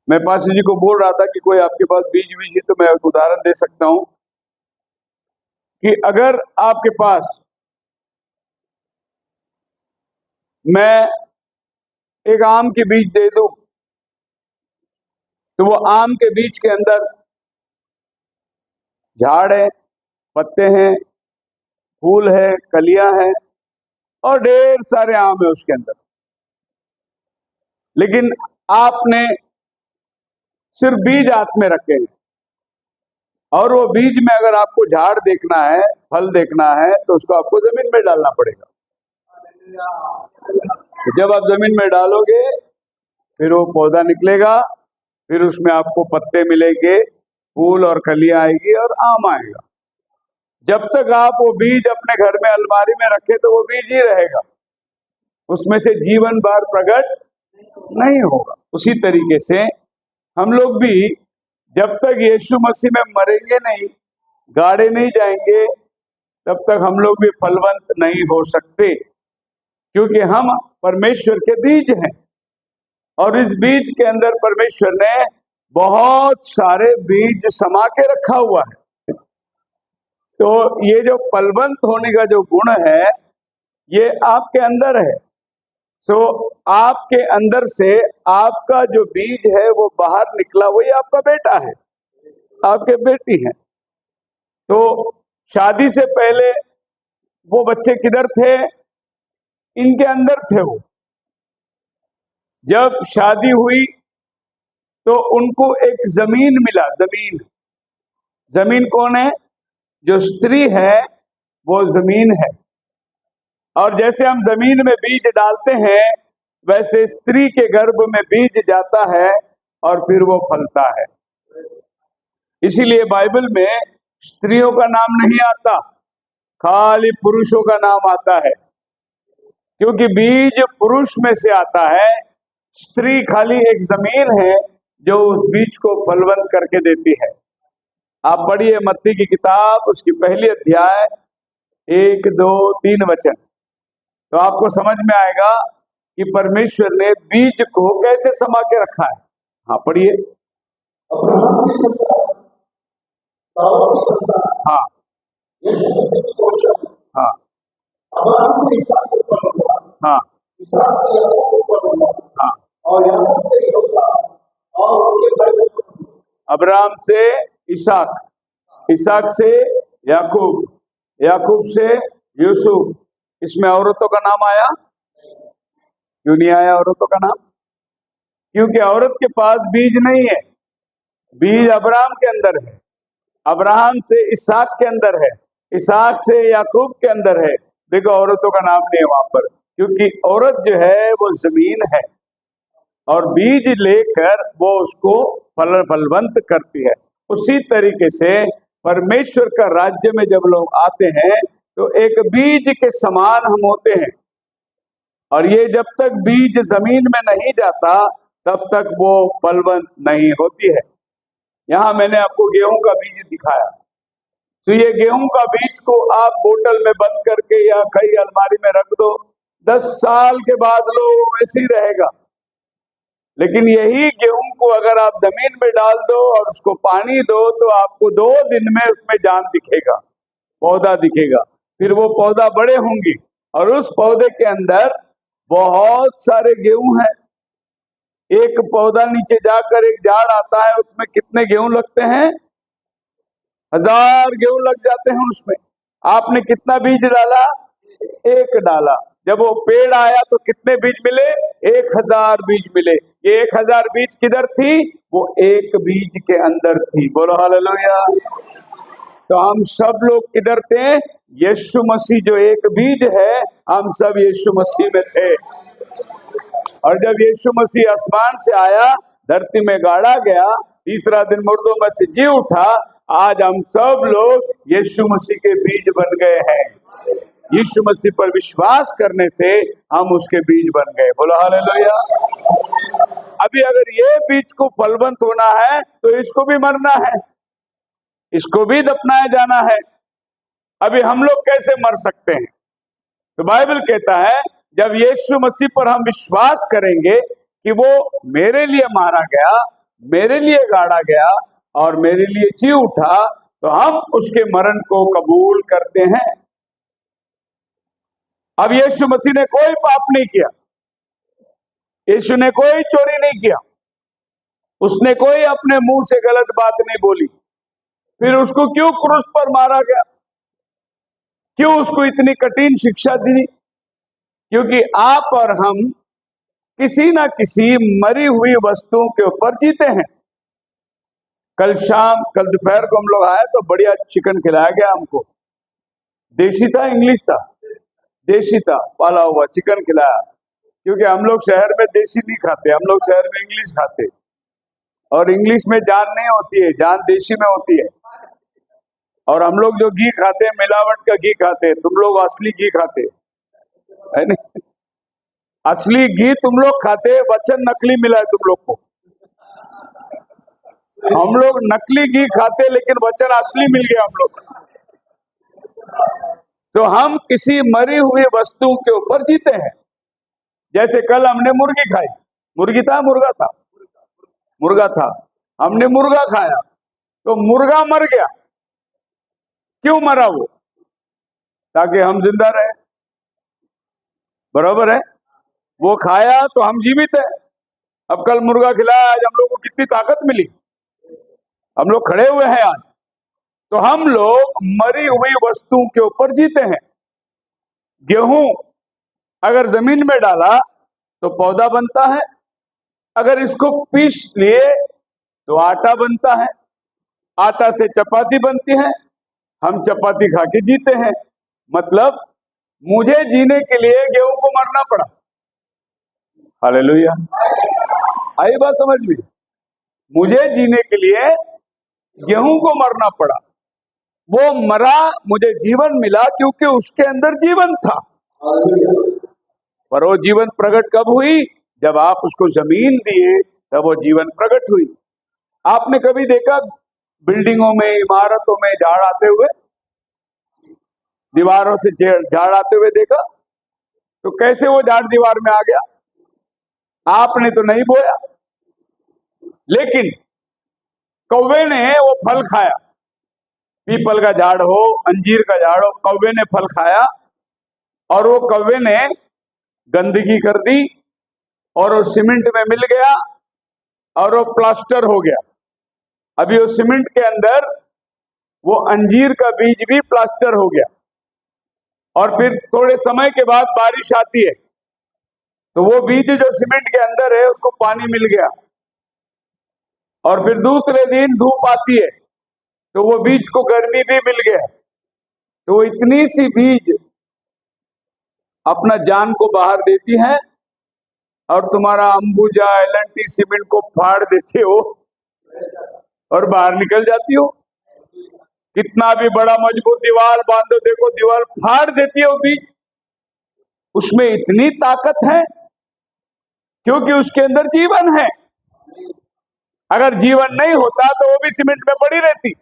मैं पासी जी को बोल रहा था कि कोई आपके पास बीज है तो मैं एक उदाहरण दे सकता हूं कि अगर आपके पास मैं एक आम के बीज दे दूं तो वो आम के बीज के अंदर झाड़ है, पत्ते हैं, फूल है, कलियां हैं और ढेर सारे आम है उसके अंदर। लेकिन आपने सिर्फ बीज हाथ में रखे हैं और वो बीज में अगर आपको झाड़ देखना है, फल देखना है तो उसको आपको जमीन में डालना पड़ेगा। जब आप जमीन में डालोगे फिर वो पौधा निकलेगा, फिर उसमें आपको पत्ते मिलेंगे, फूल और कलियां आएगी और आम आएगा। जब तक आप वो बीज अपने घर में अलमारी में रखे तो वो बीज ही रहेगा, उसमें से जीवन भर प्रकट नहीं होगा। उसी तरीके से हम लोग भी जब तक यीशु मसीह में मरेंगे नहीं, गाड़े नहीं जाएंगे, तब तक हम लोग भी फलवंत नहीं हो सकते, क्योंकि हम परमेश्वर के बीज हैं और इस बीज के अंदर परमेश्वर ने बहुत सारे बीज समा के रखा हुआ है। तो ये जो फलवंत होने का जो गुण है ये आपके अंदर है। सो आपके अंदर से आपका जो बीज है वो बाहर निकला, वही आपका बेटा है, आपके बेटी है। तो शादी से पहले वो बच्चे किधर थे? इनके अंदर थे। वो जब शादी हुई तो उनको एक जमीन मिला। जमीन कौन है? जो स्त्री है वो जमीन है। और जैसे हम जमीन में बीज डालते हैं वैसे स्त्री के गर्भ में बीज जाता है और फिर वो फलता है। इसीलिए बाइबल में स्त्रियों का नाम नहीं आता, खाली पुरुषों का नाम आता है, क्योंकि बीज पुरुष में से आता है। स्त्री खाली एक जमीन है जो उस बीज को फलवंत करके देती है। आप पढ़िए मत्ती की किताब, उसकी पहली अध्याय 1, 2, 3 वचन, तो आपको समझ में आएगा कि परमेश्वर ने बीज को कैसे समा के रखा है। हाँ पढ़िए। हाँ हाँ हाँ हाँ। अब्राहम से इसाक, इसाक से याकूब, याकूब से यूसुफ। इसमें औरतों का नाम आया? क्यों नहीं आया औरतों का नाम? क्योंकि औरत के पास बीज नहीं है। बीज अब्राहम के अंदर है, अब्राहम से इसाक के अंदर है, इसाक से याकूब के अंदर है। देखो औरतों का नाम नहीं है वहां पर, क्योंकि औरत जो है वो जमीन है और बीज लेकर वो उसको फलवंत करती है। उसी तरीके से परमेश्वर का राज्य में जब लोग आते हैं तो एक बीज के समान हम होते हैं, और ये जब तक बीज जमीन में नहीं जाता तब तक वो फलवंत नहीं होती है। यहाँ मैंने आपको गेहूं का बीज दिखाया, तो ये गेहूं का बीज को आप बोतल में बंद करके या कहीं अलमारी में रख दो, 10 साल के बाद लो वैसे ही रहेगा। लेकिन यही गेहूं को अगर आप जमीन में डाल दो और उसको पानी दो तो आपको 2 दिन में उसमें जान दिखेगा, पौधा दिखेगा। फिर वो पौधा बड़े होंगे और उस पौधे के अंदर बहुत सारे गेहूं हैं। एक पौधा नीचे जाकर एक झाड़ आता है, उसमें कितने गेहूं लगते हैं? 1000 गेहूं लग जाते हैं उसमें। आपने कितना बीज डाला? 1 डाला। जब वो पेड़ आया तो कितने बीज मिले? 1000 बीज मिले। ये 1000 बीज किधर थी? वो एक बीज के अंदर थी। बोलो हालेलुया। तो हम सब लोग किधर थे? यीशु मसीह जो एक बीज है, हम सब यीशु मसीह में थे। और जब यीशु मसीह आसमान से आया, धरती में गाड़ा गया, तीसरा दिन मुर्दों में से जी उठा, आज हम सब लोग यीशु मसीह के बीज बन गए हैं। यीशु मसीह पर विश्वास करने से हम उसके बीज बन गए। बोलो हालेलुया। अभी अगर ये बीज को फलवंत होना है तो इसको भी मरना है, इसको भी दफनाया जाना है। अभी हम लोग कैसे मर सकते हैं? तो बाइबल कहता है जब यीशु मसीह पर हम विश्वास करेंगे कि वो मेरे लिए मारा गया, मेरे लिए गाड़ा गया और मेरे लिए जी उठा, तो हम उसके मरण को कबूल करते हैं। अब यीशु मसीह ने कोई पाप नहीं किया, यीशु ने कोई चोरी नहीं किया, उसने कोई अपने मुंह से गलत बात नहीं बोली, फिर उसको क्यों क्रूस पर मारा गया? क्यों उसको इतनी कठिन शिक्षा दी? क्योंकि आप और हम किसी ना किसी मरी हुई वस्तुओं के ऊपर जीते हैं। कल दोपहर को हम लोग आए तो बढ़िया चिकन खिलाया गया हमको। देशी था इंग्लिश था? देशी था, पाला हुआ चिकन खिलाया। क्योंकि हम लोग शहर में देशी नहीं खाते, हम लोग शहर में इंग्लिश खाते, और इंग्लिश में जान नहीं होती है, जान देशी में होती है। और हम लोग जो घी खाते हैं मिलावट का घी खाते हैं, तुम लोग असली घी खाते है नहीं? असली घी तुम लोग खाते, वचन नकली मिला है तुम लोग को। हम लोग नकली घी खाते लेकिन वचन असली मिल गया हम लोग। तो हम किसी मरी हुई वस्तु के ऊपर जीते हैं। जैसे कल हमने मुर्गी खाई, मुर्गी था मुर्गा था? मुर्गा था। हमने मुर्गा खाया तो मुर्गा मर गया। क्यों मरा वो? ताकि हम जिंदा रहे, बराबर है? वो खाया तो हम जीवित है। अब कल मुर्गा खिलाया, आज हम लोग को कितनी ताकत मिली, हम लोग खड़े हुए हैं आज। तो हम लोग मरी हुई वस्तुओं के ऊपर जीते हैं। गेहूं अगर जमीन में डाला तो पौधा बनता है, अगर इसको पीस लिए तो आटा बनता है, आटा से चपाती बनती है, हम चपाती खा के जीते हैं। मतलब मुझे जीने के लिए गेहूं को मरना पड़ा। हालेलुया, आई बात समझ में? मुझे जीने के लिए गेहूं को मरना पड़ा। वो मरा, मुझे जीवन मिला क्योंकि उसके अंदर जीवन था। पर वो जीवन प्रकट कब हुई? जब आप उसको जमीन दिए तब वो जीवन प्रकट हुई। आपने कभी देखा बिल्डिंगों में, इमारतों में झाड़ आते हुए? दीवारों से झाड़ आते हुए देखा? तो कैसे वो झाड़ दीवार में आ गया? आपने तो नहीं बोया, लेकिन कौवे ने वो फल खाया। पीपल का झाड़ हो, अंजीर का झाड़ हो, कौवे ने फल खाया और वो कौवे ने गंदगी कर दी और वो सीमेंट में मिल गया और वो प्लास्टर हो गया। अभी वो सीमेंट के अंदर वो अंजीर का बीज भी प्लास्टर हो गया। और फिर थोड़े समय के बाद बारिश आती है तो वो बीज जो सीमेंट के अंदर है उसको पानी मिल गया, और फिर दूसरे दिन धूप आती है तो वो बीज को गर्मी भी मिल गया। तो इतनी सी बीज अपना जान को बाहर देती है और तुम्हारा अंबुजा एलएनटी सीमेंट को फाड़ देते हो और बाहर निकल जाती हो। कितना भी बड़ा मजबूत दीवार बांधो, देखो दीवार फाड़ देती है वो बीज। उसमें इतनी ताकत है क्योंकि उसके अंदर जीवन है। अगर जीवन नहीं होता तो वो भी सीमेंट में पड़ी रहती।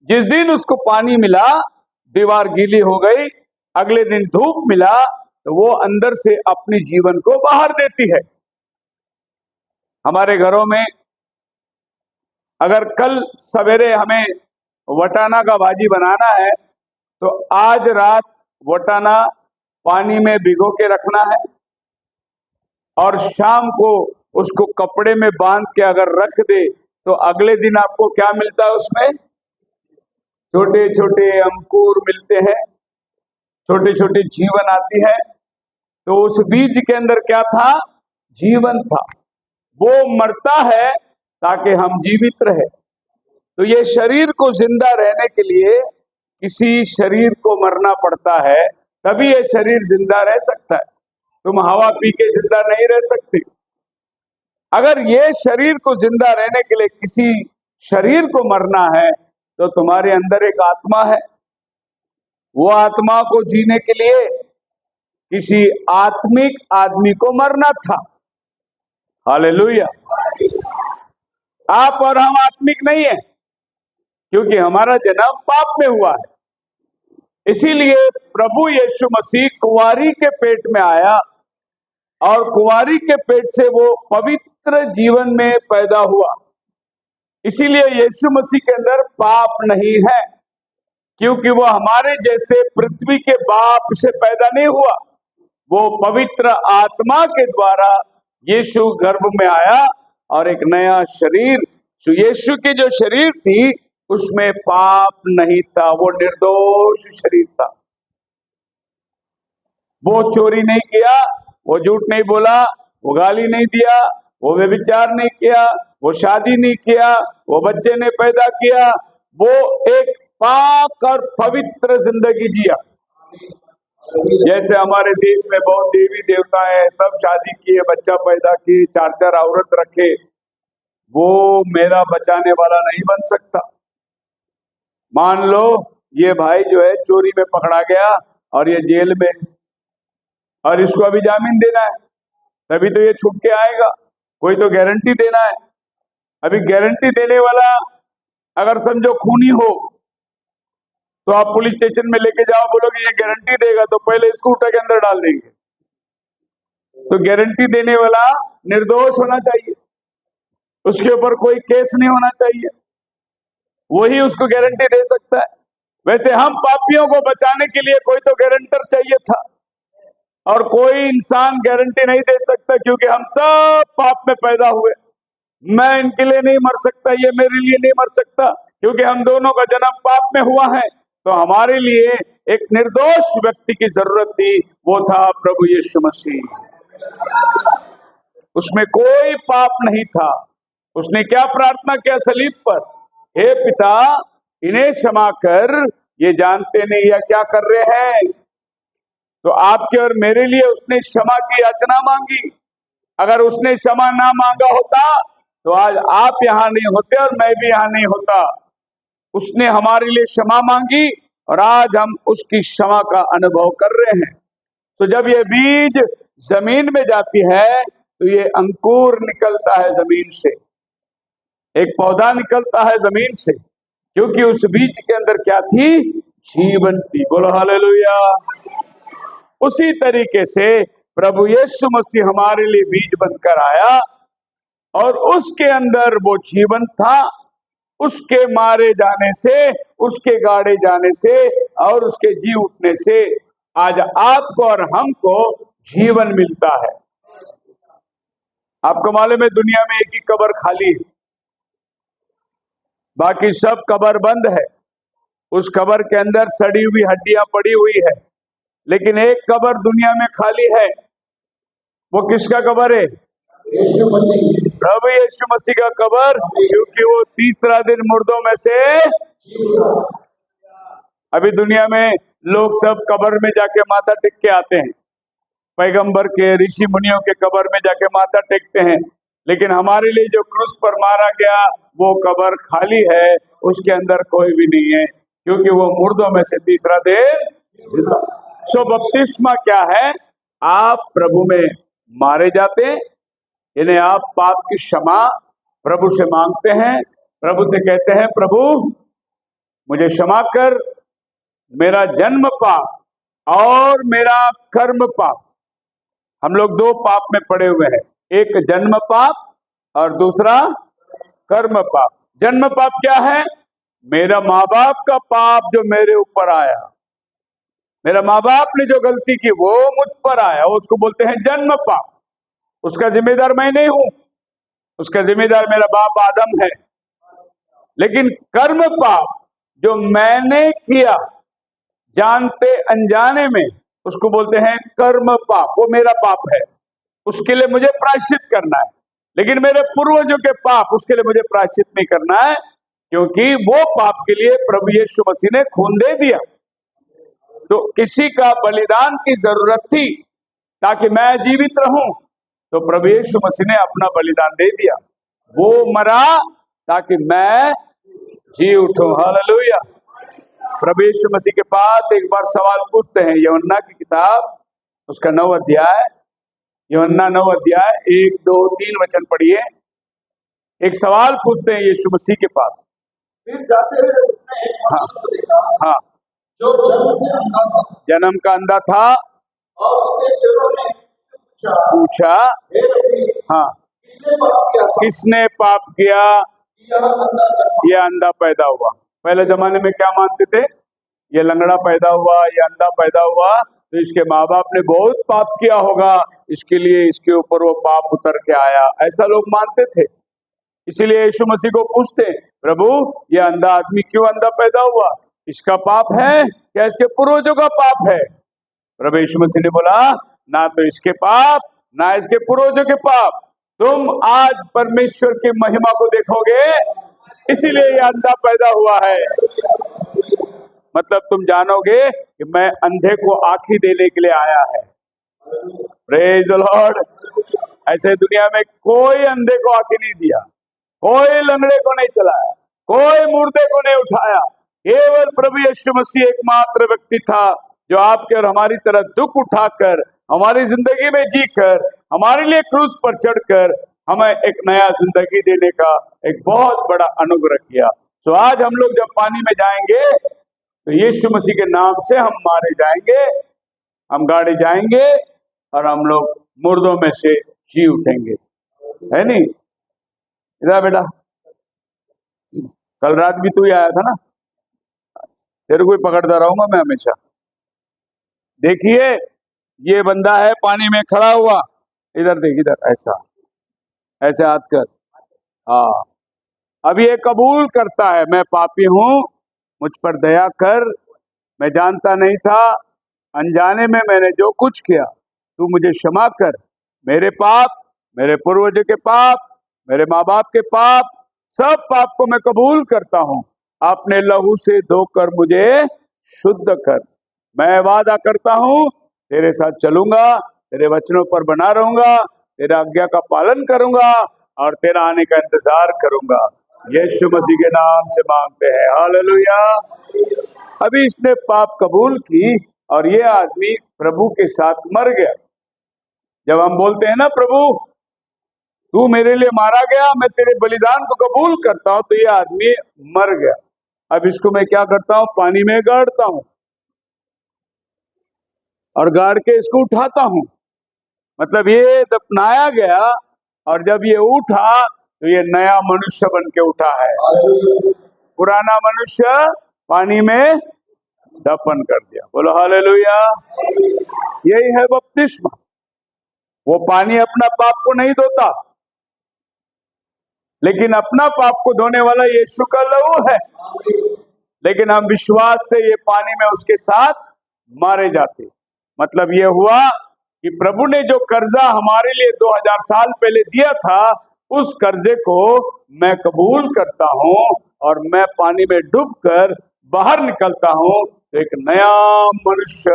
जिस दिन उसको पानी मिला, दीवार गीली हो गई, अगले दिन धूप मिला तो वो अंदर से अपने जीवन को बाहर देती है। हमारे घरों में अगर कल सवेरे हमें वटाना का भाजी बनाना है तो आज रात वटाना पानी में भिगो के रखना है और शाम को उसको कपड़े में बांध के अगर रख दे तो अगले दिन आपको क्या मिलता है? उसमें छोटे छोटे अंकुर मिलते हैं, छोटे छोटे जीवन आती है। तो उस बीज के अंदर क्या था? जीवन था। वो मरता है ताकि हम जीवित रहे। तो ये शरीर को जिंदा रहने के लिए किसी शरीर को मरना पड़ता है, तभी ये शरीर जिंदा रह सकता है। तुम हवा पी के जिंदा नहीं रह सकते। अगर ये शरीर को जिंदा रहने के लिए किसी शरीर को मरना है तो तुम्हारे अंदर एक आत्मा है। वो आत्मा को जीने के लिए किसी आत्मिक आदमी को मरना था। हालेलुया। आप और हम आत्मिक नहीं है क्योंकि हमारा जन्म पाप में हुआ है। इसीलिए प्रभु यीशु मसीह कुंवारी के पेट में आया और कुंवारी के पेट से वो पवित्र पवित्र जीवन में पैदा हुआ। इसीलिए यीशु मसीह के अंदर पाप नहीं है, क्योंकि वो हमारे जैसे पृथ्वी के बाप से पैदा नहीं हुआ। वो पवित्र आत्मा के द्वारा यीशु गर्भ में आया और एक नया शरीर, जो यीशु की जो शरीर थी उसमें पाप नहीं था, वो निर्दोष शरीर था। वो चोरी नहीं किया, वो झूठ नहीं बोला, वो गाली नहीं दिया, वो व्यभिचार नहीं किया, वो शादी नहीं किया, वो बच्चे ने पैदा किया, वो एक पाक और पवित्र जिंदगी जिया। जैसे हमारे देश में बहुत देवी देवता है, सब शादी किए, बच्चा पैदा किए, 4-4 औरत रखे, वो मेरा बचाने वाला नहीं बन सकता। मान लो ये भाई जो है चोरी में पकड़ा गया और ये जेल में, और इसको अभी जामीन देना है, तभी तो ये छूट के आएगा। कोई तो गारंटी देना है। अभी गारंटी देने वाला अगर समझो खूनी हो तो आप पुलिस स्टेशन में लेके जाओ, बोलोगे ये गारंटी देगा, तो पहले इसको उठा के अंदर डाल देंगे। तो गारंटी देने वाला निर्दोष होना चाहिए, उसके ऊपर कोई केस नहीं होना चाहिए, वही उसको गारंटी दे सकता है। वैसे हम पापियों को बचाने के लिए कोई तो गारंटर चाहिए था, और कोई इंसान गारंटी नहीं दे सकता, क्योंकि हम सब पाप में पैदा हुए। मैं इनके लिए नहीं मर सकता, ये मेरे लिए नहीं मर सकता, क्योंकि हम दोनों का जन्म पाप में हुआ है। तो हमारे लिए एक निर्दोष व्यक्ति की जरूरत थी, वो था प्रभु यीशु मसीह। उसमें कोई पाप नहीं था। उसने क्या प्रार्थना किया सलीब पर? हे पिता, इन्हें क्षमा कर, ये जानते नहीं या क्या कर रहे हैं। तो आपके और मेरे लिए उसने क्षमा की याचना मांगी। अगर उसने क्षमा ना मांगा होता तो आज आप यहां नहीं होते और मैं भी यहां नहीं होता। उसने हमारे लिए क्षमा मांगी और आज हम उसकी क्षमा का अनुभव कर रहे हैं। तो जब ये बीज जमीन में जाती है तो ये अंकुर निकलता है जमीन से, एक पौधा निकलता है जमीन से, क्योंकि उस बीज के अंदर क्या थी? जीवन थी। बोलो हालेलुया। उसी तरीके से प्रभु यीशु मसीह हमारे लिए बीज बनकर आया और उसके अंदर वो जीवन था। उसके मारे जाने से, उसके गाड़े जाने से और उसके जी उठने से आज आपको और हमको जीवन मिलता है। आपको मालूम है दुनिया में एक ही कब्र खाली है, बाकी सब कब्र बंद है। उस कब्र के अंदर सड़ी हुई हड्डियां पड़ी हुई है, लेकिन एक कब्र दुनिया में खाली है। वो किसका कब्र है? प्रभु यीशु मसीह का कब्र, क्योंकि वो तीसरा दिन मुर्दों में से। अभी दुनिया में लोग सब कब्र में जाके माथा टेक के आते हैं, पैगंबर के, ऋषि मुनियों के कब्र में जाके माथा टेकते हैं, लेकिन हमारे लिए जो क्रूस पर मारा गया वो कब्र खाली है, उसके अंदर कोई भी नहीं है, क्योंकि वो मुर्दों में से तीसरा दिन जिंदा। सो बपतिस्मा क्या है? आप प्रभु में मारे जाते, यानी आप पाप की क्षमा प्रभु से मांगते हैं, प्रभु से कहते हैं प्रभु मुझे क्षमा कर, मेरा जन्म पाप और मेरा कर्म पाप। हम लोग दो पाप में पड़े हुए हैं, एक जन्म पाप और दूसरा कर्म पाप। जन्म पाप क्या है? मेरा माँ बाप का पाप जो मेरे ऊपर आया, मेरा माँ बाप ने जो गलती की वो मुझ पर आया, उसको बोलते हैं जन्म पाप। उसका जिम्मेदार मैं नहीं हूं, उसका जिम्मेदार मेरा बाप आदम है। लेकिन कर्म पाप जो मैंने किया जानते अनजाने में, उसको बोलते हैं कर्म पाप। वो मेरा पाप है, उसके लिए मुझे प्रायश्चित करना है। लेकिन मेरे पूर्वजों के पाप, उसके लिए मुझे प्रायश्चित नहीं करना है, क्योंकि वो पाप के लिए प्रभु यीशु मसीह ने खून दे दिया। तो किसी का बलिदान की जरूरत थी ताकि मैं जीवित रहूं, तो प्रभु यीशु मसीह ने अपना बलिदान दे दिया। वो मरा ताकि मैं जी उठूं। हालेलुया। प्रभु यीशु मसीह के पास एक बार सवाल पूछते हैं, यूहन्ना की किताब उसका 9 अध्याय, यूहन्ना 9 अध्याय 1, 2, 3 वचन पढ़िए। एक सवाल पूछते हैं यीशु मसीह के पास। फिर जाते हुए उसने एक मनुष्य को देखा, हाँ, जो जन्म से अंधा था, जन्म का अंधा था, और उसके चेलों ने पूछा हे रब्बी, हाँ, किसने पाप किया था? किसने पाप किया? यह अंधा जन्मा। ये अंधा पैदा हुआ। पहले जमाने में क्या मानते थे? ये लंगड़ा पैदा हुआ, ये अंधा पैदा हुआ तो इसके माँ बाप ने बहुत पाप किया होगा, इसके लिए इसके ऊपर वो पाप उतर के आया, ऐसा लोग मानते थे। इसीलिए यीशु मसीह को पूछते, प्रभु ये अंधा आदमी क्यों अंधा पैदा हुआ? इसका पाप है या इसके पूर्वजों का पाप है? प्रभु यीशु मसीह ने बोला, ना तो इसके पाप ना इसके पूर्वजों के पाप, तुम आज परमेश्वर की महिमा को देखोगे, इसीलिए ये अंधा पैदा हुआ है। मतलब तुम जानोगे कि मैं अंधे को आंखें देने के लिए आया है। Praise the Lord. ऐसे दुनिया में कोई अंधे को आंखें नहीं दिया, कोई लंगड़े को नहीं चलाया, कोई मुर्दे को नहीं उठाया। केवल प्रभु यीशु मसीह एकमात्र व्यक्ति था जो आपके और हमारी तरह दुख उठाकर, हमारी जिंदगी में जीकर, हमारे लिए क्रूस पर चढ़कर हमें एक नया जिंदगी देने का एक बहुत बड़ा अनुग्रह किया। तो आज हम लोग जब पानी में जाएंगे तो यीशु मसीह के नाम से हम मारे जाएंगे, हम गाड़े जाएंगे और हम लोग मुर्दों में से जी उठेंगे, है नहीं? इधर बेटा, कल रात भी तू ही आया था ना, तेरे को ही पकड़ता रहूंगा मैं हमेशा। देखिए ये बंदा है पानी में खड़ा हुआ, इधर देख, इधर ऐसा ऐसे हाथ कर, हाँ। अब ये कबूल करता है, मैं पापी हूं, मुझ पर दया कर, मैं जानता नहीं था, अनजाने में मैंने जो कुछ किया, तू मुझे क्षमा कर। मेरे पाप, मेरे पूर्वजों के पाप, मेरे माँ बाप के पाप, सब पाप को मैं कबूल करता हूँ। अपने लहू से धोकर मुझे शुद्ध कर। मैं वादा करता हूँ तेरे साथ चलूंगा, तेरे वचनों पर बना रहूंगा, तेरे आज्ञा का पालन करूंगा और तेरा आने का इंतजार करूंगा। यीशु मसीह के नाम से मांगते हैं, हालेलुया। अभी इसने पाप कबूल की और ये आदमी प्रभु के साथ मर गया। जब हम बोलते हैं ना, प्रभु तू मेरे लिए मारा गया, मैं तेरे बलिदान को कबूल करता हूं, तो ये आदमी मर गया। अब इसको मैं क्या करता हूं? पानी में गाड़ता हूं और गाड़ के इसको उठाता हूं। मतलब ये दफनाया गया और जब ये उठा तो ये नया मनुष्य बन के उठा है। पुराना मनुष्य पानी में दफन कर दिया। बोलो हालेलुया। यही है बपतिस्मा। वो पानी अपना पाप को नहीं धोता, लेकिन अपना पाप को धोने वाला यीशु का लहू है। लेकिन हम विश्वास से ये पानी में उसके साथ मारे जाते। मतलब ये हुआ कि प्रभु ने जो कर्जा हमारे लिए 2000 साल पहले दिया था, उस कर्जे को मैं कबूल करता हूं और मैं पानी में डूबकर बाहर निकलता हूं, तो एक नया मनुष्य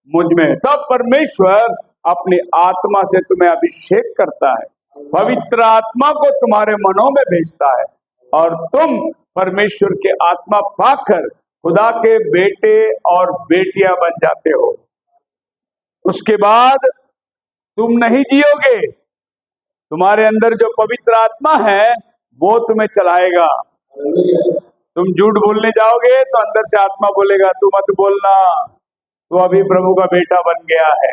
मुझ में। तब परमेश्वर अपनी आत्मा से तुम्हें अभिषेक करता है, पवित्र आत्मा को तुम्हारे मनों में भेजता है और तुम परमेश्वर के आत्मा पाकर खुदा के बेटे और बेटियां बन जाते हो। उसके बाद तुम नहीं जियोगे, तुम्हारे अंदर जो पवित्र आत्मा है वो तुम्हें चलाएगा। तुम झूठ बोलने जाओगे तो अंदर से आत्मा बोलेगा तू मत बोलना, तू अभी प्रभु का बेटा बन गया है।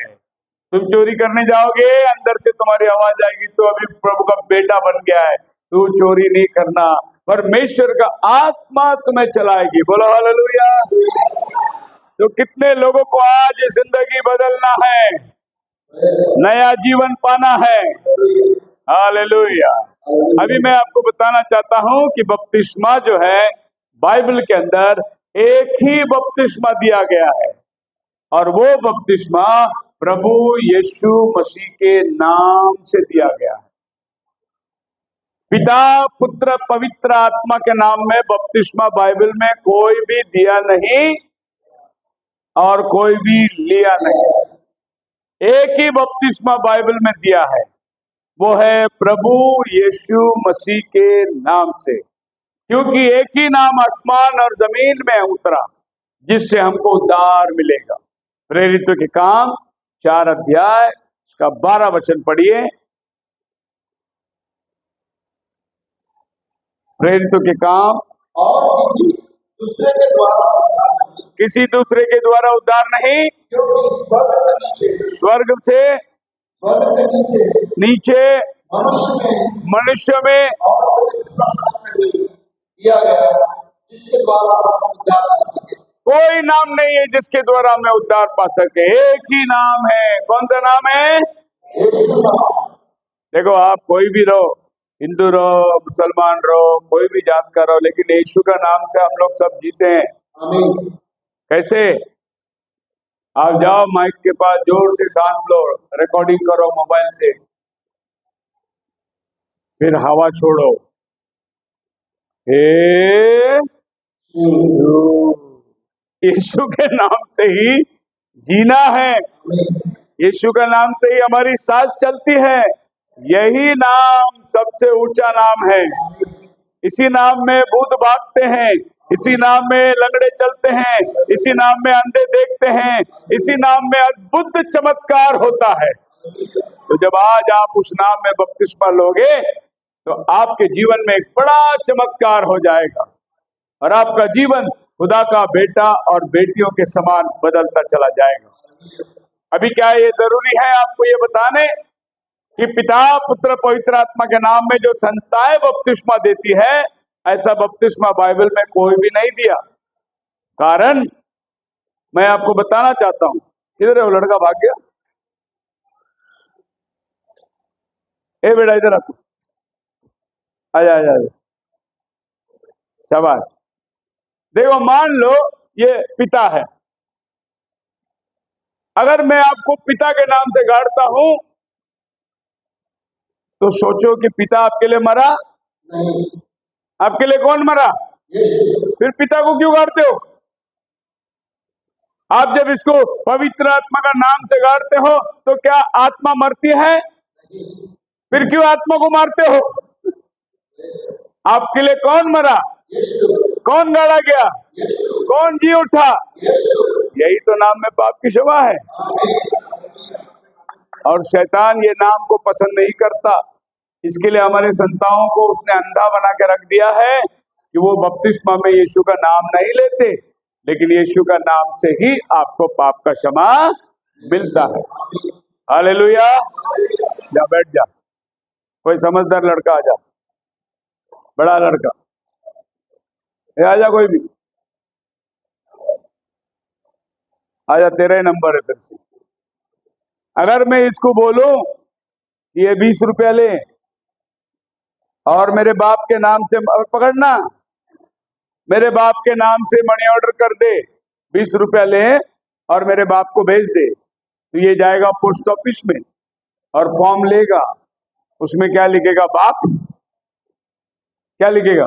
तुम चोरी करने जाओगे, अंदर से तुम्हारी आवाज आएगी तू अभी प्रभु का बेटा बन गया है, तू चोरी नहीं करना। परमेश्वर का आत्मा तुम्हें चलाएगी। बोलो हालेलुया। तो कितने लोगों को आज जिंदगी बदलना है, नया जीवन पाना है। हालेलुया। अभी मैं आपको बताना चाहता हूं कि बपतिस्मा जो है बाइबल के अंदर एक ही बपतिस्मा दिया गया है और वो बपतिस्मा प्रभु यीशु मसीह के नाम से दिया गया है। पिता, पुत्र, पवित्र आत्मा के नाम में बपतिस्मा बाइबल में कोई भी दिया नहीं और कोई भी लिया नहीं। एक ही बपतिस्मा बाइबल में दिया है, वो है प्रभु यीशु मसीह के नाम से, क्योंकि एक ही नाम आसमान और जमीन में उतरा जिससे हमको उद्धार मिलेगा। प्रेरितों के काम 4 अध्याय उसका 12 वचन पढ़िए। प्रेरितों के काम और किसी दूसरे के द्वारा उद्धार नहीं, किसी दूसरे के द्वारा उद्धार नहीं, क्योंकि स्वर्ग के नीचे स्वर्ग से नीचे मनुष्य में और दिया गया जिसके द्वारा हम उद्धार कर सके। कोई नाम नहीं है जिसके द्वारा हमें उद्धार पा सके। एक ही नाम है। कौन सा नाम है? यीशु नाम। देखो, आप कोई भी रहो, हिंदू रहो, मुसलमान रहो, कोई भी जात का रहो, लेकिन यीशु का नाम से हम लोग सब जीते हैं। आमीन। कैसे? आप जाओ माइक के पास, जोर से सांस लो, रिकॉर्डिंग करो मोबाइल से, फिर हवा छोड़ो। हे यीशु के नाम से ही जीना है। यीशु का नाम से ही हमारी सांस चलती है। यही नाम सबसे ऊंचा नाम है। इसी नाम में भूत भागते हैं, इसी नाम में लंगड़े चलते हैं, इसी नाम में अंधे देखते हैं, इसी नाम में अद्भुत चमत्कार होता है। तो जब आज आप उस नाम में बपतिस्मा लोगे तो आपके जीवन में एक बड़ा चमत्कार हो जाएगा और आपका जीवन खुदा का बेटा और बेटियों के समान बदलता चला जाएगा। अभी क्या ये जरूरी है आपको ये बताने कि पिता, पुत्र, पवित्र आत्मा के नाम में जो संताएं बपतिस्मा देती है, ऐसा बपतिस्मा बाइबल में कोई भी नहीं दिया। कारण मैं आपको बताना चाहता हूं। किधर है वो लड़का? भाग गया? ए बेटा, इधर आ तू। आजा आजा आजा। शाबाश। देखो, मान लो ये पिता है। अगर मैं आपको पिता के नाम से गाड़ता हूं तो सोचो कि पिता आपके लिए मरा? नहीं। आपके लिए कौन मरा? यीशु। फिर पिता को क्यों गाड़ते हो? आप जब इसको पवित्र आत्मा का नाम से गाड़ते हो तो क्या आत्मा मरती है? फिर क्यों आत्मा को मारते हो? आपके लिए कौन मरा? यीशु। कौन गाड़ा गया? यीशु। कौन जी उठा? यीशु। यही तो नाम में पाप की क्षमा है। और शैतान ये नाम को पसंद नहीं करता। इसके लिए हमारे संताओं को उसने अंधा बना के रख दिया है कि वो बपतिस्मा में यीशु का नाम नहीं लेते, लेकिन यीशु का नाम से ही आपको पाप का क्षमा मिलता है। हालेलुया। जा बैठ जा। कोई समझदार लड़का आ जा, बड़ा लड़का आ जा, कोई भी आ जा, तेरा ही नंबर है। फिर से अगर मैं इसको बोलूं कि ये 20 रुपया ले और मेरे बाप के नाम से पकड़ना, मेरे बाप के नाम से मनी ऑर्डर कर दे, 20 रुपया ले और मेरे बाप को भेज दे, तो ये जाएगा पोस्ट ऑफिस में और फॉर्म लेगा। उसमें क्या लिखेगा? बाप। क्या लिखेगा?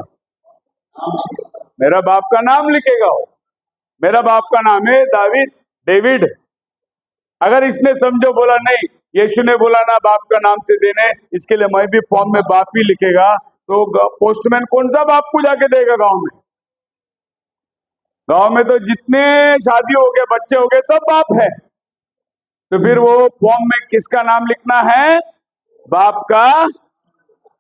मेरा बाप का नाम लिखेगा। मेरा बाप का नाम है डेविड। अगर इसने समझो बोला नहीं, यीशु ने बोला ना बाप का नाम से देने, इसके लिए मैं भी फॉर्म में बाप ही लिखेगा, तो पोस्टमैन कौन सा बाप को जाके देगा? गांव में तो जितने शादी हो गए, बच्चे हो गए, सब बाप है। तो फिर वो फॉर्म में किसका नाम लिखना है? बाप का।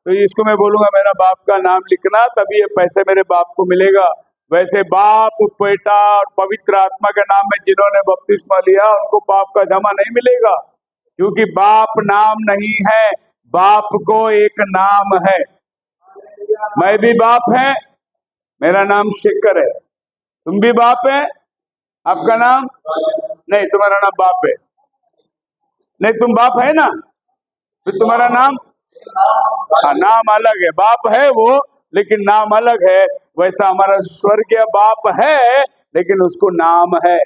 तो इसको मैं बोलूंगा मेरा बाप का नाम लिखना, तभी ये पैसे मेरे बाप को मिलेगा। वैसे बाप, बेटा और पवित्र आत्मा के नाम में जिन्होंने बपतिस्मा लिया उनको पाप का क्षमा नहीं मिलेगा, क्योंकि बाप नाम नहीं है, बाप को एक नाम है। मैं भी बाप है, मेरा नाम शेखर है। तुम भी बाप है, आपका नाम नहीं, तुम्हारा नाम बाप है नहीं, तुम बाप है ना, फिर तुम्हारा नाम नाम अलग है। बाप है वो, लेकिन नाम अलग है। वैसा हमारा स्वर्गीय बाप है, लेकिन उसको नाम है।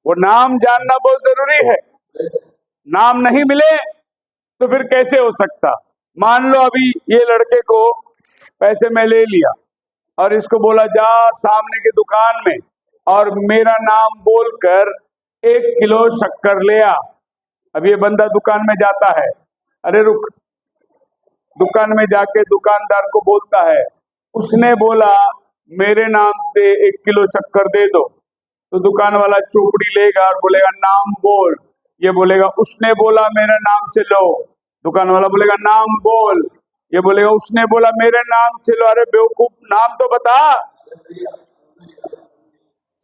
वो नाम जानना बहुत जरूरी है। नाम नहीं मिले तो फिर कैसे हो सकता? मान लो अभी ये लड़के को पैसे में ले लिया और इसको बोला जा सामने की दुकान में और मेरा नाम बोलकर 1 किलो शक्कर ले आ। अब ये बंदा दुकान में जाता है, अरे रुक, दुकान में जाके दुकानदार को बोलता है, उसने बोला मेरे नाम से 1 किलो शक्कर दे दो। तो दुकान वाला चोपड़ी लेगा और बोलेगा नाम बोल। ये बोलेगा उसने बोला मेरे नाम से लो। दुकान वाला बोलेगा नाम बोल। ये बोलेगा उसने बोला मेरे नाम से लो। अरे बेवकूफ, नाम तो बता।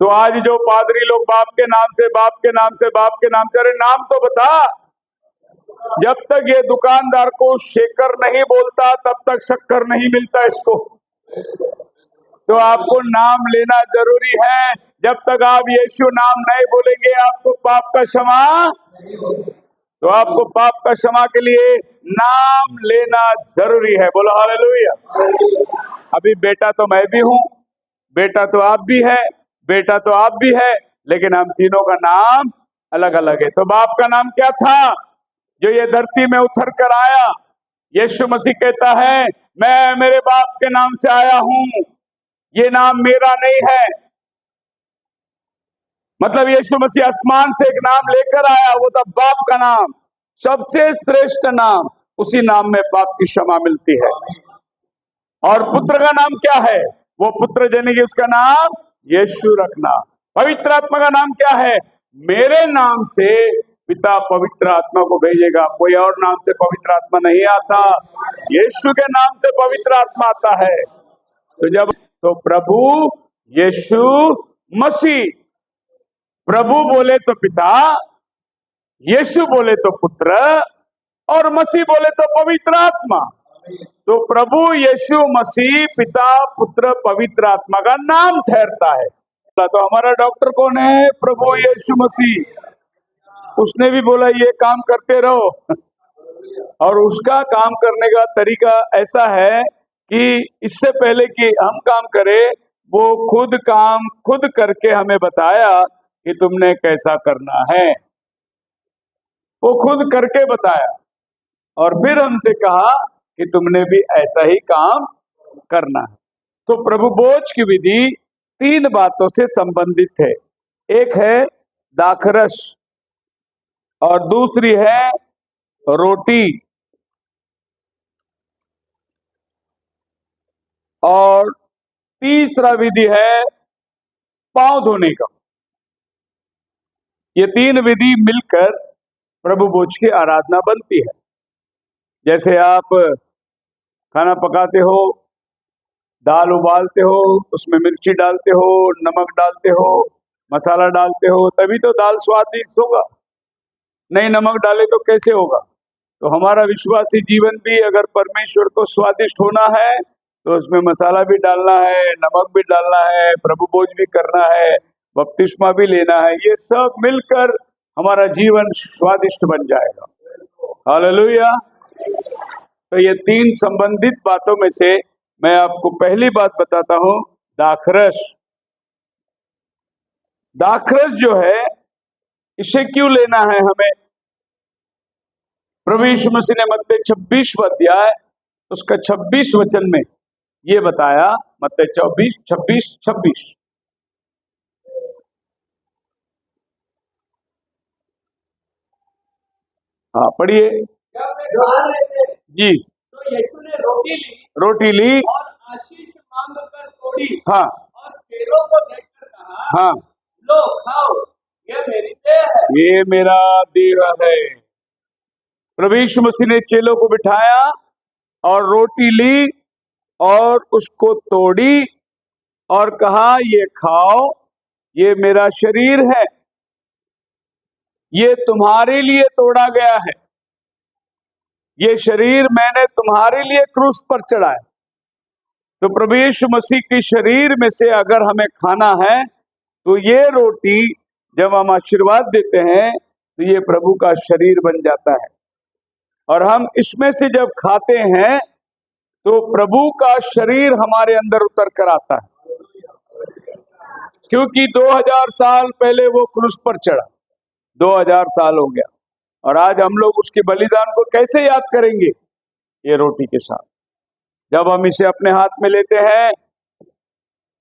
तो आज जो पादरी लोग बाप के नाम से, बाप के नाम से, बाप के नाम से, अरे नाम तो बता। जब तक ये दुकानदार को शेकर नहीं बोलता तब तक शक्कर नहीं मिलता इसको। तो आपको नाम लेना जरूरी है। जब तक आप यीशु नाम नहीं बोलेंगे आपको पाप का क्षमा, तो आपको पाप का क्षमा के लिए नाम लेना जरूरी है। बोलो हालेलुया। अभी बेटा तो मैं भी हूं, बेटा तो आप भी है, बेटा तो आप भी है, लेकिन हम तीनों का नाम अलग अलग है। तो बाप का नाम क्या था जो ये धरती में उतर कर आया? यीशु मसीह कहता है मैं मेरे बाप के नाम से आया हूं, ये नाम मेरा नहीं है। मतलब यीशु मसीह आसमान से एक नाम लेकर आया, वो था बाप का नाम, सबसे श्रेष्ठ नाम। उसी नाम में पाप की क्षमा मिलती है। और पुत्र का नाम क्या है? वो पुत्र देने की उसका नाम यीशु रखना। पवित्र आत्मा का नाम क्या है? मेरे नाम से पिता पवित्र आत्मा को भेजेगा। कोई और नाम से पवित्र आत्मा नहीं आता, यीशु के नाम से पवित्र आत्मा आता है। तो जब तो प्रभु यीशु मसीह, प्रभु बोले तो पिता, यीशु बोले तो पुत्र, और मसीह बोले तो पवित्र आत्मा। तो प्रभु यीशु मसीह पिता पुत्र पवित्र आत्मा का नाम ठहरता है। तो हमारा डॉक्टर कौन है? प्रभु यीशु मसीह। उसने भी बोला ये काम करते रहो, और उसका काम करने का तरीका ऐसा है कि इससे पहले कि हम काम करें, वो खुद करके हमें बताया कि तुमने कैसा करना है। वो खुद करके बताया और फिर हमसे कहा कि तुमने भी ऐसा ही काम करना है। तो प्रभु भोज की विधि 3 बातों से संबंधित है। एक है दाखरस, और दूसरी है रोटी, और तीसरा विधि है पांव धोने का। ये 3 विधि मिलकर प्रभु भोज की आराधना बनती है। जैसे आप खाना पकाते हो, दाल उबालते हो, उसमें मिर्ची डालते हो, नमक डालते हो, मसाला डालते हो, तभी तो दाल स्वादिष्ट होगा। नहीं नमक डाले तो कैसे होगा? तो हमारा विश्वासी जीवन भी अगर परमेश्वर को स्वादिष्ट होना है तो उसमें मसाला भी डालना है, नमक भी डालना है, प्रभु भोज भी करना है, बपतिस्मा भी लेना है। ये सब मिलकर हमारा जीवन स्वादिष्ट बन जाएगा। हालेलुया। तो ये 3 संबंधित बातों में से मैं आपको पहली बात बताता हूं, दाखरस। दाखरस जो है, इसे क्यों लेना है हमें? प्रभु यीशु मसीह ने मत्ती 26वां अध्याय उसका 26 वचन में ये बताया। मत्ती 26:26। हाँ पढ़िए जी। तो यीशु ने रोटी ली और आशीष मांगकर तोड़ी हाँ और चेलों को देखकर कहा, हाँ, लो खाओ, यह मेरी देह है। ये मेरा देह है। प्रभु यीशु मसीह ने चेलों को बिठाया और रोटी ली और उसको तोड़ी और कहा ये खाओ, ये मेरा शरीर है, ये तुम्हारे लिए तोड़ा गया है, ये शरीर मैंने तुम्हारे लिए क्रूस पर चढ़ाया। तो प्रभु यीशु मसीह के शरीर में से अगर हमें खाना है तो ये रोटी जब हम आशीर्वाद देते हैं तो ये प्रभु का शरीर बन जाता है। और हम इसमें से जब खाते हैं तो प्रभु का शरीर हमारे अंदर उतर कर आता है, क्योंकि 2000 साल पहले वो क्रूस पर चढ़ा। 2000 साल हो गया और आज हम लोग उसके बलिदान को कैसे याद करेंगे? ये रोटी के साथ जब हम इसे अपने हाथ में लेते हैं,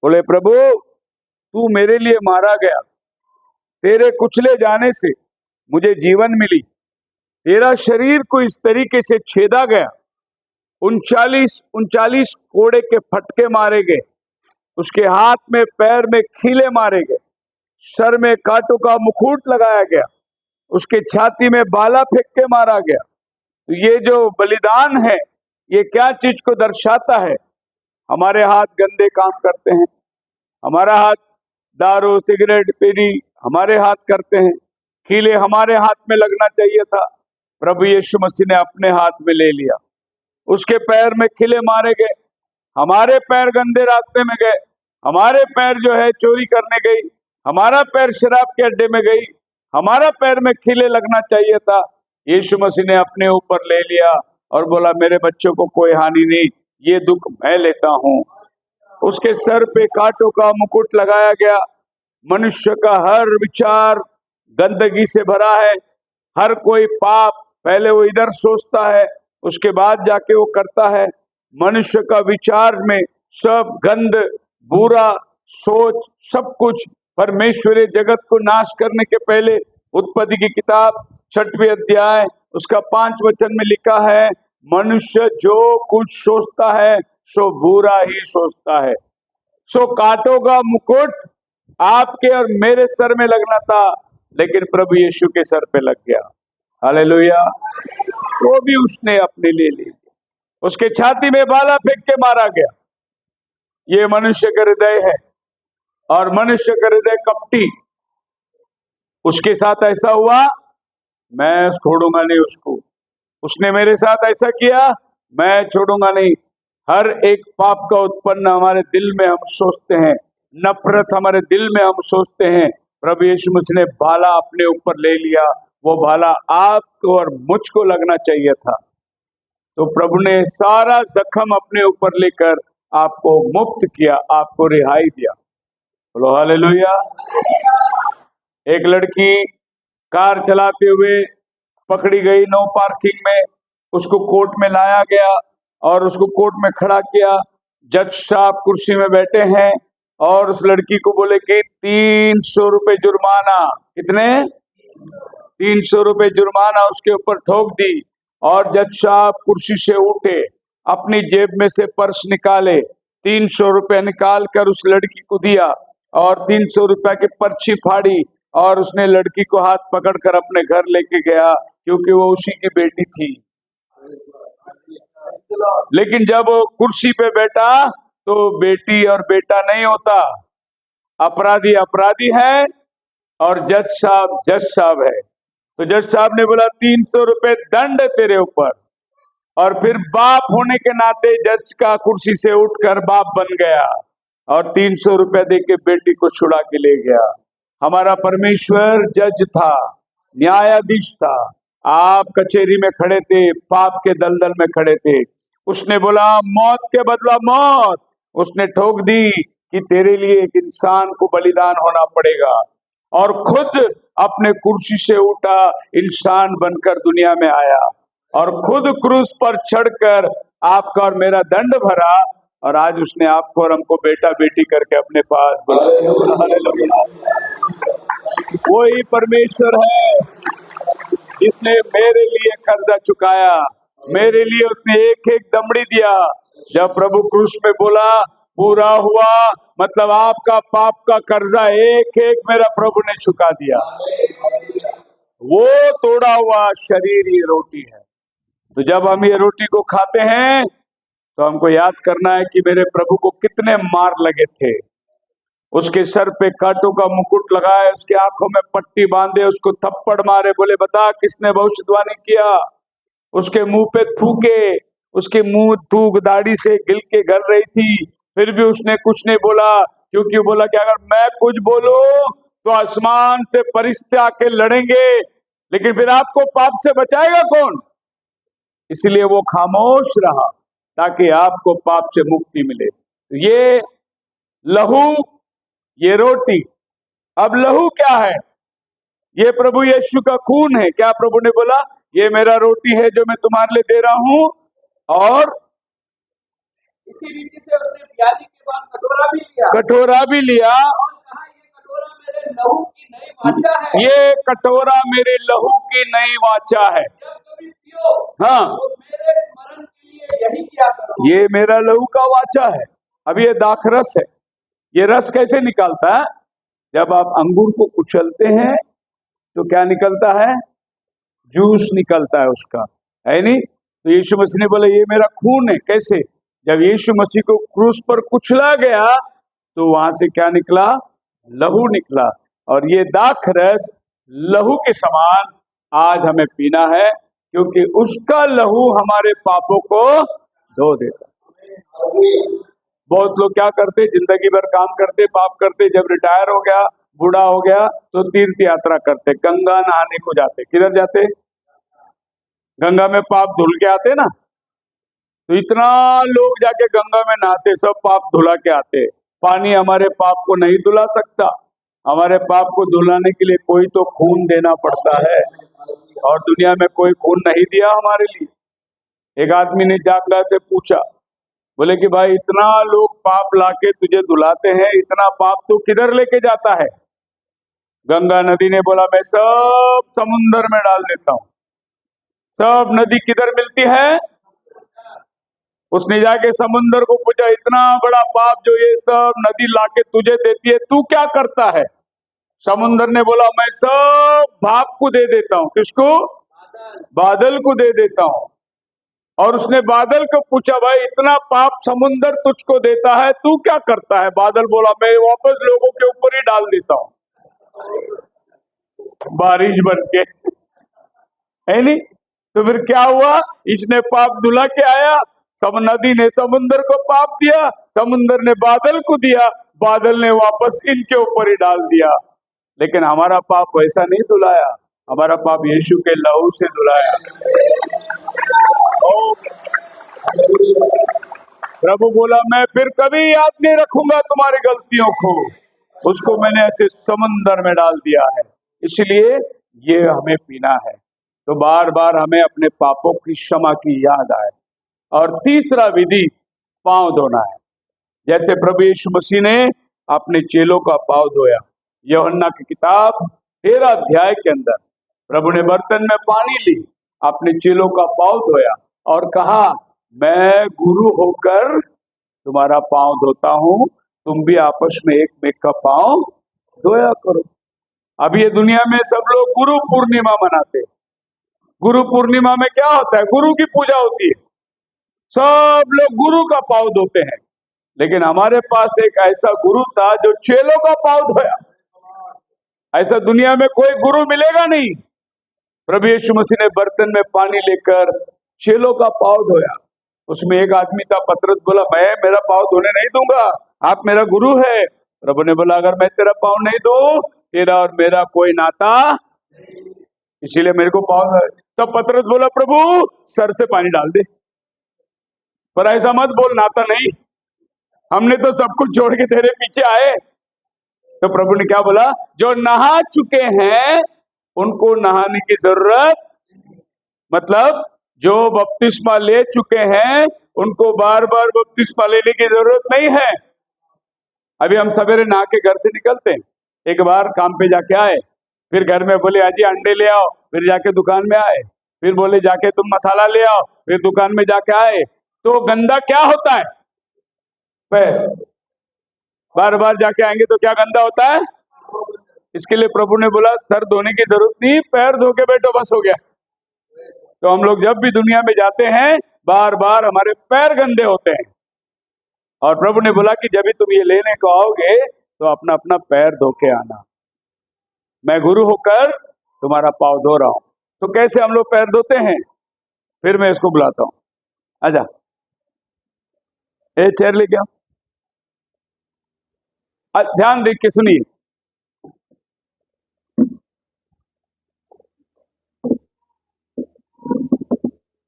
बोले प्रभु तू मेरे लिए मारा गया, तेरे कुचले जाने से मुझे जीवन मिली, तेरा शरीर को इस तरीके से छेदा गया, 39 कोड़े के फटके मारे गए, उसके हाथ में पैर में खीले मारे गए, सर में कांटों का मुकुट लगाया गया, उसके छाती में भाला फेंक के मारा गया। तो ये जो बलिदान है ये क्या चीज को दर्शाता है? हमारे हाथ गंदे काम करते हैं, हमारा हाथ दारू सिगरेट पीनी हमारे हाथ करते हैं, खीले हमारे हाथ में लगना चाहिए था, प्रभु यीशु मसीह ने अपने हाथ में ले लिया। उसके पैर में खिले मारे गए। हमारे पैर गंदे रास्ते में गए, हमारे पैर जो है चोरी करने गई, हमारा पैर शराब के अड्डे में गई, हमारा पैर में खिले लगना चाहिए था। यीशु मसीह ने अपने ऊपर ले लिया और बोला मेरे बच्चों को कोई हानि नहीं, ये दुख मैं लेता हूँ। उसके सर पे कांटों का मुकुट लगाया गया। मनुष्य का हर विचार गंदगी से भरा है। हर कोई पाप पहले वो इधर सोचता है, उसके बाद जाके वो करता है। मनुष्य का विचार में सब गंद, बुरा सोच, सब कुछ परमेश्वरीय जगत को नाश करने के पहले उत्पत्ति की किताब 6वें अध्याय उसका 5 वचन में लिखा है, मनुष्य जो कुछ सोचता है सो बुरा ही सोचता है। सो कांटों का मुकुट आपके और मेरे सर में लगना था, लेकिन प्रभु यीशु के सर पे लग गया। हालेलुया। वो भी उसने अपने लिए ले लिया। उसके छाती में भाला फेंक के मारा गया। ये मनुष्य का हृदय है, और मनुष्य का हृदय कपटी। उसके साथ ऐसा हुआ, मैं छोड़ूंगा नहीं उसको। उसने मेरे साथ ऐसा किया, मैं छोड़ूंगा नहीं। हर एक पाप का उत्पन्न हमारे दिल में हम सोचते हैं, नफरत हमारे दिल में हम सोचते हैं। प्रभु यीशु मसीह ने भाला अपने ऊपर ले लिया। वो भाला आपको और मुझको लगना चाहिए था, तो प्रभु ने सारा जख्म अपने ऊपर लेकर आपको मुक्त किया, आपको रिहाई दिया। बोलो हालेलुया। एक लड़की कार चलाते हुए पकड़ी गई नो पार्किंग में। उसको कोर्ट में लाया गया और उसको कोर्ट में खड़ा किया। जज साहब कुर्सी में बैठे हैं और उस लड़की को बोले कि 300 रुपए जुर्माना। कितने? 300 रुपए जुर्माना उसके ऊपर ठोक दी। और जज साहब कुर्सी से उठे, अपनी जेब में से पर्स निकाले, 300 रुपए निकाल कर उस लड़की को दिया और 300 रुपए की पर्ची फाड़ी और उसने लड़की को हाथ पकड़कर अपने घर लेके गया, क्योंकि वो उसी की बेटी थी। लेकिन जब वो कुर्सी पे बैठा तो बेटी और बेटा नहीं होता। अपराधी अपराधी है और जज साहब है। तो जज साहब ने बोला 300 रुपए दंड तेरे ऊपर। और फिर बाप होने के नाते जज का कुर्सी से उठकर बाप बन गया और 300 रुपए देके बेटी को छुड़ा के ले गया। हमारा परमेश्वर जज था, न्यायाधीश था। आप कचहरी में खड़े थे, पाप के दलदल में खड़े थे। उसने बोला मौत के बदला मौत। उसने ठोक दी कि तेरे लिए एक इंसान को बलिदान होना पड़ेगा, और खुद अपने कुर्सी से उठा, इंसान बनकर दुनिया में आया और खुद क्रूस पर चढ़कर आपका और मेरा दंड भरा। और आज उसने आपको और हमको बेटा बेटी करके अपने पास बुलाया। वही परमेश्वर है जिसने मेरे लिए कर्जा चुकाया, मेरे लिए उसने एक एक दमड़ी दिया। जब प्रभु क्रूस पे बोला पूरा हुआ, मतलब आपका पाप का कर्जा एक एक मेरा प्रभु ने चुका दिया। वो तोड़ा हुआ शरीर ये रोटी है। तो जब हम ये रोटी को खाते हैं तो हमको याद करना है कि मेरे प्रभु को कितने मार लगे थे। उसके सर पे कांटों का मुकुट लगाए, उसकी आंखों में पट्टी बांधे, उसको थप्पड़ मारे, बोले बता किसने भविष्यवाणी किया। उसके मुंह पे थूके, उसके मुंह थूक दाढ़ी से गिल के गल रही थी, फिर भी उसने कुछ नहीं बोला, क्योंकि बोला कि अगर मैं कुछ बोलूं तो आसमान से फरिश्ते आके लड़ेंगे, लेकिन फिर आपको पाप से बचाएगा कौन। इसलिए वो खामोश रहा ताकि आपको पाप से मुक्ति मिले। ये लहू, ये रोटी। अब लहू क्या है? ये प्रभु यीशु का खून है। क्या प्रभु ने बोला ये मेरा रोटी है जो मैं तुम्हारे लिए दे रहा हूं। और इसी रीति से उसने प्याली के बाद कटोरा भी लिया कटोरा भी लिया और कहा ये कटोरा मेरे लहू की नई वाचा है। ये कटोरा मेरे लहू की नई वाचा है। जब कभी पियो हाँ, तो मेरे स्मरण के लिए यही किया करो। ये मेरा लहू का वाचा है। अब ये दाखरस है। ये रस कैसे निकालता है? जब आप अंगूर को कुचलते हैं तो क्या निकलता है? जूस निकलता है उसका, है नहीं? तो यीशु मसीह ने बोला ये मेरा खून है। कैसे? जब यीशु मसीह को क्रूस पर कुचला गया तो वहां से क्या निकला? लहू निकला। और ये दाखरस लहू के समान आज हमें पीना है, क्योंकि उसका लहू हमारे पापों को धो देता। बहुत लोग क्या करते, जिंदगी भर काम करते, पाप करते, जब रिटायर हो गया, बूढ़ा हो गया, तो तीर्थ यात्रा करते, गंगा नहाने को जाते। किधर जाते? गंगा में पाप धुल के आते ना। तो इतना लोग जाके गंगा में नहाते, सब पाप धुला के आते। पानी हमारे पाप को नहीं धुला सकता। हमारे पाप को धुलाने के लिए कोई तो खून देना पड़ता है, और दुनिया में कोई खून नहीं दिया हमारे लिए। एक आदमी ने जागला से पूछा, बोले कि भाई इतना लोग पाप लाके तुझे धुलाते हैं, इतना पाप तू किधर लेके जाता है? गंगा नदी ने बोला, मैं सब समुंदर में डाल देता हूं। सब नदी किधर मिलती है? उसने जाके समुंदर को पूछा, इतना बड़ा पाप जो ये सब नदी लाके तुझे देती है, तू क्या करता है? समुंदर ने बोला, मैं सब भाप को दे देता हूं। किसको? बादल को दे देता हूं। और उसने बादल को पूछा, भाई इतना पाप समुंदर तुझको देता है, तू क्या करता है? बादल बोला, मैं वापस लोगों के ऊपर ही डाल देता हूं, बारिश बन के। है नहीं? तो फिर क्या हुआ? इसने पाप धुला के आया, सब नदी ने समुंदर को पाप दिया, समुंदर ने बादल को दिया, बादल ने वापस इनके ऊपर ही डाल दिया। लेकिन हमारा पाप वैसा नहीं धुलाया, हमारा पाप यीशु के लहू से धुलाया। प्रभु बोला, मैं फिर कभी याद नहीं रखूंगा तुम्हारी गलतियों को। उसको मैंने ऐसे समुंदर में डाल दिया है, इसलिए ये हमें पीना है। तो बार बार हमें अपने पापों की क्षमा की याद आए। और तीसरा विधि, पांव धोना है। जैसे प्रभु यीशु मसीह ने अपने चेलों का पांव धोया। यूहन्ना की किताब 13 अध्याय के अंदर प्रभु ने बर्तन में पानी ली, अपने चेलों का पांव धोया और कहा, मैं गुरु होकर तुम्हारा पांव धोता हूं, तुम भी आपस में एक का पांव धोया करो। अब ये दुनिया में सब लोग गुरु पूर्णिमा मनाते। गुरु पूर्णिमा में क्या होता है? गुरु की पूजा होती है, सब लोग गुरु का पांव धोते हैं। लेकिन हमारे पास एक ऐसा गुरु था जो चेलों का पांव धोया। ऐसा दुनिया में कोई गुरु मिलेगा नहीं। प्रभु यीशु मसीह ने बर्तन में पानी लेकर चेलों का पांव धोया। उसमें एक आदमी था, पतरस बोला, मैं मेरा पांव धोने नहीं दूंगा, आप मेरा गुरु है। प्रभु ने बोला, अगर मैं तेरा पांव नहीं दूं, तेरा और मेरा कोई नाता, इसीलिए मेरे को पांव धोए। तब पतरस बोला, प्रभु सर से पानी डाल दे, पर ऐसा मत बोल, नाता नहीं, हमने तो सब कुछ छोड़ के तेरे पीछे आए। तो प्रभु ने क्या बोला? जो नहा चुके हैं उनको नहाने की जरूरत, मतलब जो बपतिस्मा ले चुके हैं उनको बार बार बपतिस्मा लेने की जरूरत नहीं है। अभी हम सवेरे नहा के घर से निकलते हैं, एक बार काम पे जाके आए, फिर घर में बोले अजी अंडे ले आओ, फिर जाके दुकान में आए, फिर बोले जाके तुम मसाला ले आओ, फिर दुकान में जाके आए, तो गंदा क्या होता है? पैर। बार बार जाके आएंगे तो क्या गंदा होता है? इसके लिए प्रभु ने बोला, सर धोने की जरूरत नहीं, पैर धो के बैठो, बस हो गया। तो हम लोग जब भी दुनिया में जाते हैं, बार बार हमारे पैर गंदे होते हैं। और प्रभु ने बोला कि जब भी तुम ये लेने को आओगे तो अपना अपना पैर धो के आना, मैं गुरु होकर तुम्हारा पांव धो रहा हूं। तो कैसे हम लोग पैर धोते हैं? फिर मैं इसको बुलाता हूं, आजा, चेयर लेके आओ, ध्यान दे के सुनिए।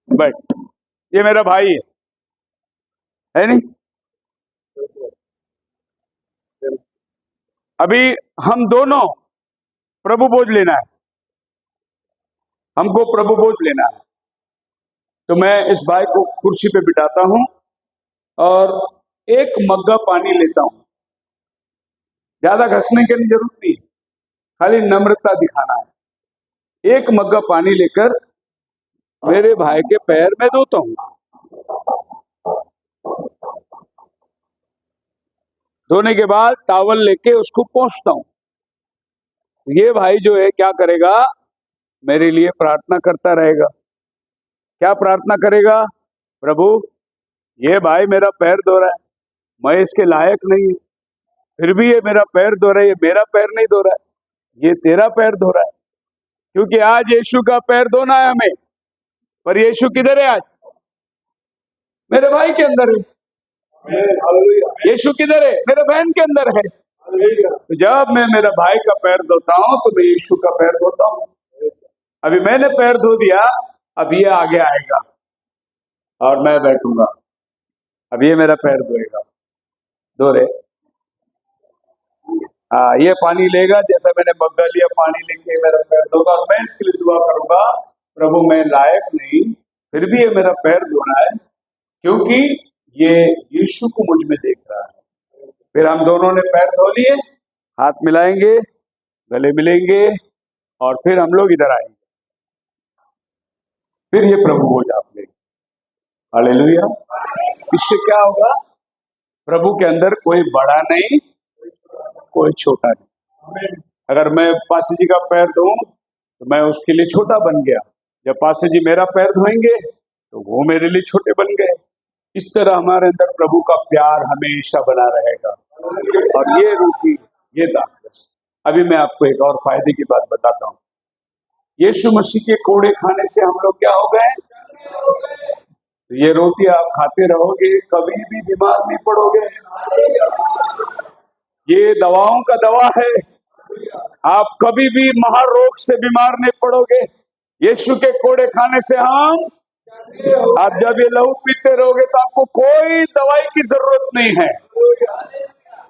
बट ये मेरा भाई है नहीं? अभी हम दोनों प्रभु बोझ लेना है, हमको प्रभु बोझ लेना है। तो मैं इस भाई को कुर्सी पे बिठाता हूं और एक मग्गा पानी लेता हूं। ज्यादा घसने की जरूरत नहीं, खाली नम्रता दिखाना है। एक मग्गा पानी लेकर मेरे भाई के पैर में धोता हूं। धोने के बाद टॉवल लेके उसको पोंछता हूं। ये भाई जो है क्या करेगा? मेरे लिए प्रार्थना करता रहेगा। क्या प्रार्थना करेगा? प्रभु ये भाई मेरा पैर धो रहा है, मैं इसके लायक नहीं हूं, फिर भी ये मेरा पैर धो रहा है, ये मेरा पैर नहीं धो रहा है, ये तेरा पैर धो रहा है, क्योंकि आज यीशु का पैर धोना है हमें। पर यीशु किधर है आज? मेरे भाई के अंदर है। यीशु किधर है? मेरे बहन के अंदर है। तो जब मैं मेरा भाई का पैर धोता हूं तो मैं यीशु का पैर धोता हूं। अभी मैंने पैर धो दिया, अब ये आगे आएगा और मैं बैठूंगा, अब ये मेरा पैर धोएगा। धो रहे, ये पानी लेगा, जैसा मैंने मग्गा लिया, पानी लेके मेरा पैर धोगा। और मैं इसके लिए दुआ करूंगा, प्रभु मैं लायक नहीं, फिर भी ये मेरा पैर धोना है, क्योंकि ये यीशु को मुझ में देख रहा है। फिर हम दोनों ने पैर धो लिए, हाथ मिलाएंगे, गले मिलेंगे और फिर हम लोग इधर आएंगे। फिर ये प्रभु को जाप लेंगे। हालेलुया। इससे क्या होगा? प्रभु के अंदर कोई बड़ा नहीं, कोई छोटा नहीं। अगर मैं पास्टर जी का पैर धोऊं तो मैं उसके लिए छोटा बन गया, जब पास्टर जी मेरा पैर धोएंगे तो वो मेरे लिए छोटे बन गए। इस तरह हमारे अंदर प्रभु का प्यार हमेशा बना रहेगा। और ये रोटी, ये दाखरस। अभी मैं आपको एक और फायदे की बात बताता हूँ। यीशु मसीह के कोड़े खाने से हम लोग क्या हो गए? तो ये रोटी आप खाते रहोगे, कभी भी बीमार नहीं पड़ोगे। ये दवाओं का दवा है, आप कभी भी महारोग से बीमार नहीं पड़ोगे। यीशु के कोड़े खाने से हम, आप जब ये लहू पीते रहोगे तो आपको कोई दवाई की जरूरत नहीं है।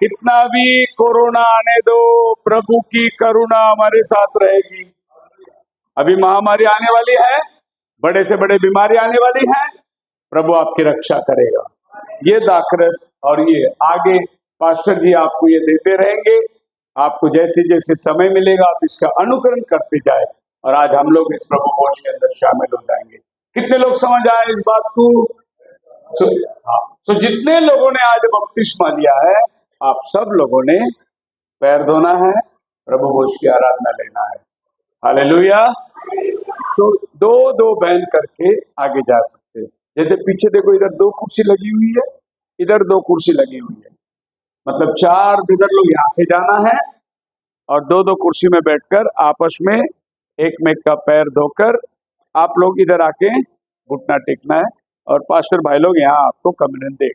कितना भी कोरोना आने दो, प्रभु की करुणा हमारे साथ रहेगी। अभी महामारी आने वाली है, बड़े से बड़े बीमारी आने वाली है, प्रभु आपकी रक्षा करेगा। ये दाखरस और ये आगे पास्टर जी आपको ये देते रहेंगे। आपको जैसे जैसे समय मिलेगा आप इसका अनुकरण करते जाए, और आज हम लोग इस प्रभु भोज के अंदर शामिल हो जाएंगे। कितने लोग समझ आए इस बात को? तो जितने लोगों ने आज बपतिस्मा लिया है, आप सब लोगों ने पैर धोना है, प्रभु भोज की आराधना लेना है। हालेलुया। सो दो दो बहन करके आगे जा सकते हैं। जैसे पीछे देखो, इधर 2 कुर्सी लगी हुई है, इधर 2 कुर्सी लगी हुई है, मतलब 4 इधर लोग यहाँ से जाना है और 2-2 कुर्सी में बैठकर आपस में एक में का पैर धोकर आप लोग इधर आके घुटना टेकना है, और पास्टर भाई लोग यहाँ आपको कम्युनियन देंगे।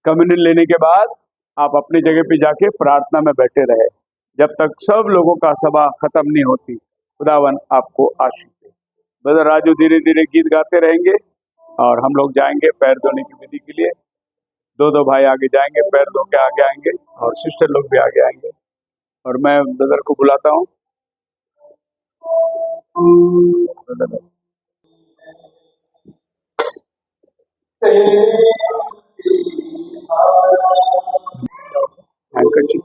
कम्युनियन लेने के बाद आप अपनी जगह पे जाके प्रार्थना में बैठे रहे जब तक सब लोगों का सभा खत्म नहीं होती। खुदावन आपको आशीष दे। ब्रदर राजू धीरे धीरे गीत गाते रहेंगे और हम लोग जाएंगे पैर धोने की विधि के लिए। 2-2 भाई आगे जाएंगे, पैर धो के आगे आएंगे, और सिस्टर लोग भी आगे आएंगे। और मैं ब्रदर को बुलाता हूँ। हैंकरचीफ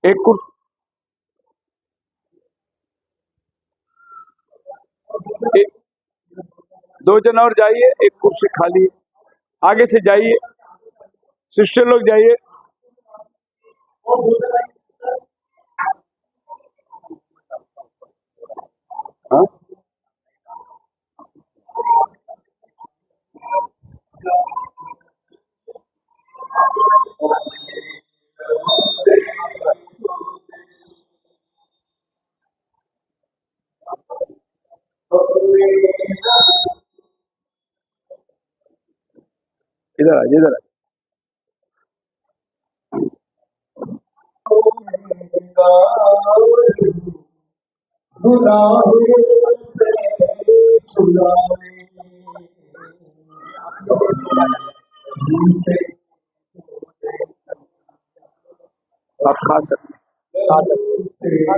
एक कुर्सी, 2 जन और जाइए, एक कुर्सी खाली है, आगे से जाइए, सिस्टर लोग जाइए। हाँ? इधर आइए, इधर आइए। आप खा सकते हैं, खा सकते हैं।